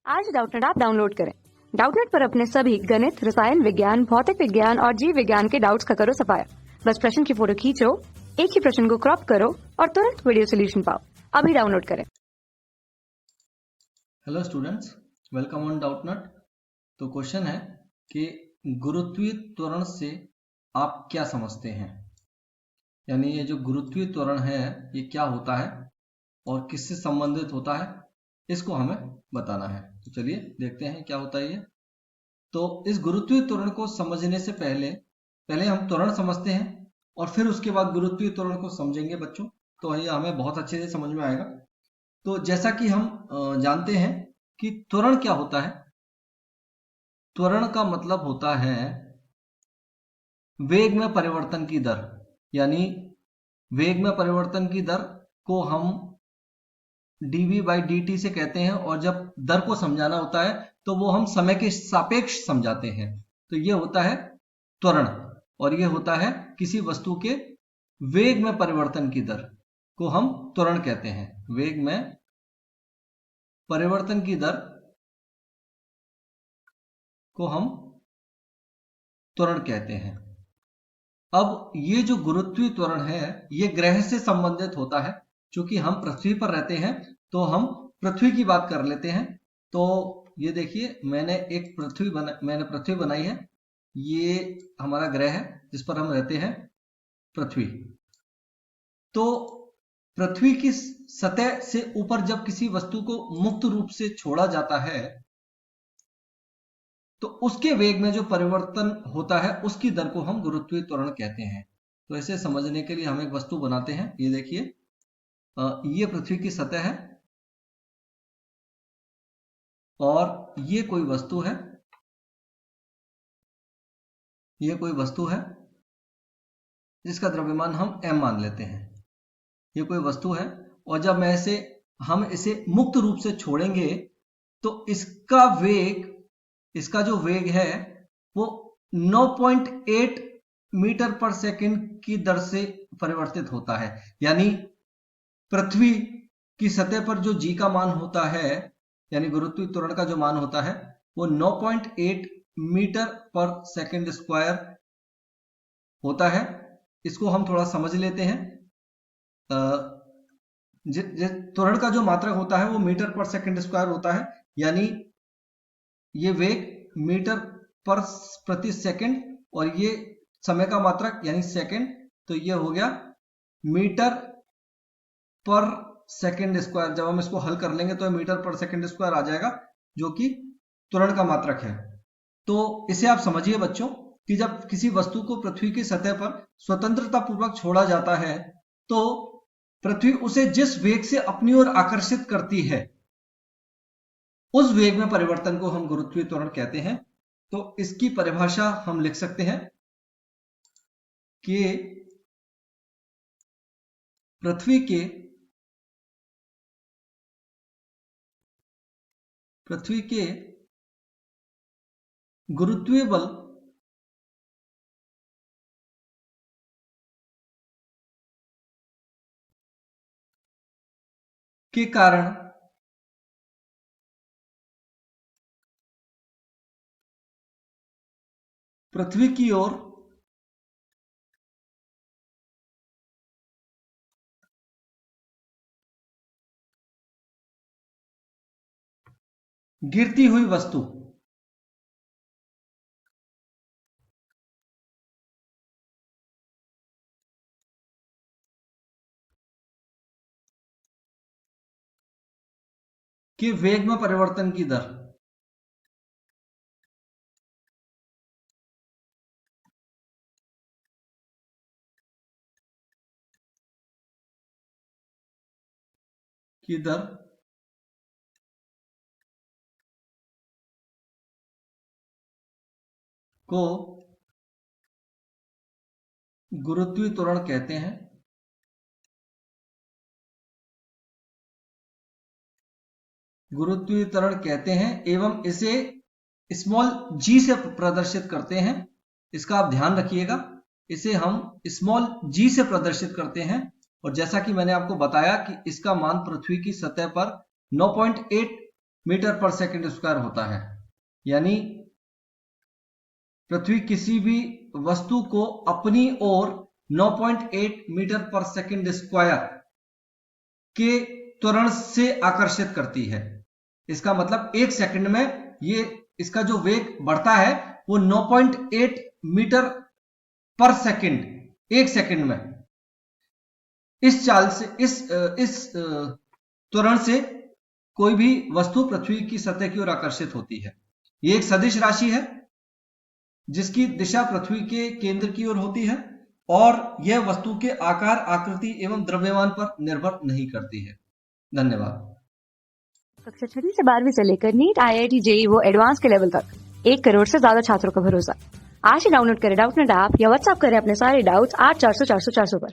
आज Doubtnut app download करें। Doubtnut पर अपने सभी गणित, रसायन विज्ञान, भौतिक विज्ञान और जीव विज्ञान के डाउट्स का करो सफाया। बस प्रश्न की फोटो खींचो, एक ही प्रश्न को क्रॉप करो और तुरंत वीडियो सोल्यूशन पाओ। अभी डाउनलोड करें। Hello students, welcome on Doubtnut. तो क्वेश्चन है कि गुरुत्वीय त्वरण से आप क्या समझते हैं, यानी ये जो गुरुत्वीय त्वरण है ये क्या होता है और किससे संबंधित होता है, इसको हमें बताना है। तो चलिए देखते हैं क्या होता है ये। तो इस गुरुत्वीय त्वरण को समझने से पहले हम त्वरण समझते हैं और फिर उसके बाद गुरुत्वीय त्वरण को समझेंगे बच्चों, तो ये हमें बहुत अच्छे से समझ में आएगा। तो जैसा कि हम जानते हैं कि त्वरण क्या होता है। त्वरण का मतलब होता है वेग में परिवर्तन की दर, यानी वेग में परिवर्तन की दर को हम dv/dt से कहते हैं, और जब दर को समझाना होता है तो वो हम समय के सापेक्ष समझाते हैं। तो ये होता है त्वरण, और ये होता है किसी वस्तु के वेग में परिवर्तन की दर को हम त्वरण कहते हैं। वेग में परिवर्तन की दर को हम त्वरण कहते हैं। अब ये जो गुरुत्वीय त्वरण है ये ग्रह से संबंधित होता है। क्योंकि हम पृथ्वी पर रहते हैं तो हम पृथ्वी की बात कर लेते हैं। तो ये देखिए, मैंने पृथ्वी बनाई है। ये हमारा ग्रह है जिस पर हम रहते हैं, पृथ्वी। तो पृथ्वी की सतह से ऊपर जब किसी वस्तु को मुक्त रूप से छोड़ा जाता है तो उसके वेग में जो परिवर्तन होता है उसकी दर को हम गुरुत्वीय त्वरण कहते हैं। तो इसे समझने के लिए हम एक वस्तु बनाते हैं। ये देखिए, ये पृथ्वी की सतह है और ये कोई वस्तु है, ये कोई वस्तु है जिसका द्रव्यमान हम m मान लेते हैं। ये कोई वस्तु है और जब हम इसे मुक्त रूप से छोड़ेंगे तो इसका जो वेग है वो 9.8 मीटर पर सेकंड की दर से परिवर्तित होता है। यानी पृथ्वी की सतह पर जो g का मान होता है, यानी गुरुत्वीय त्वरण का जो मान होता है, वो 9.8 मीटर पर सेकंड स्क्वायर होता है। इसको हम थोड़ा समझ लेते हैं। त्वरण का जो मात्रक होता है वो मीटर पर सेकंड स्क्वायर होता है, यानी ये वेग मीटर पर प्रति सेकंड और ये समय का मात्रक यानी सेकंड, तो ये हो गया मीटर पर सेकंड स्क्वायर। जब हम इसको हल कर लेंगे तो मीटर पर सेकंड स्क्वायर आ जाएगा, जो कि त्वरण का मात्रक है। तो इसे आप समझिए बच्चों कि जब किसी वस्तु को पृथ्वी की सतह पर स्वतंत्रता पूर्वक छोड़ा जाता है तो पृथ्वी उसे जिस वेग से अपनी ओर आकर्षित करती है उस वेग में परिवर्तन को हम गुरुत्वीय त्वरण कहते हैं। तो इसकी परिभाषा हम लिख सकते हैं कि पृथ्वी के गुरुत्वीय बल के कारण पृथ्वी की ओर गिरती हुई वस्तु के वेग में परिवर्तन की दर को गुरुत्वीय त्वरण कहते हैं। गुरुत्वीय त्वरण कहते हैं एवं इसे स्मॉल g से प्रदर्शित करते हैं। इसका आप ध्यान रखिएगा, इसे हम स्मॉल g से प्रदर्शित करते हैं। और जैसा कि मैंने आपको बताया कि इसका मान पृथ्वी की सतह पर 9.8 मीटर पर सेकंड स्क्वायर होता है। यानी पृथ्वी किसी भी वस्तु को अपनी ओर 9.8 मीटर पर सेकंड स्क्वायर के त्वरण से आकर्षित करती है। इसका मतलब एक सेकंड में ये इसका जो वेग बढ़ता है वो 9.8 मीटर पर सेकंड एक सेकंड में। इस चाल से इस त्वरण से कोई भी वस्तु पृथ्वी की सतह की ओर आकर्षित होती है। ये एक सदिश राशि है जिसकी दिशा पृथ्वी के केंद्र की ओर होती है और यह वस्तु के आकार, आकृति एवं द्रव्यमान पर निर्भर नहीं करती है। धन्यवाद। कक्षा 6 से 12वीं से लेकर नीट, IIT, JEE वो एडवांस के लेवल तक 1 करोड़ से ज्यादा छात्रों का भरोसा। आज ही डाउनलोड करें डाउटनेट ऐप या व्हाट्सएप करें अपने सारे डाउट्स 8400 400 400 पर।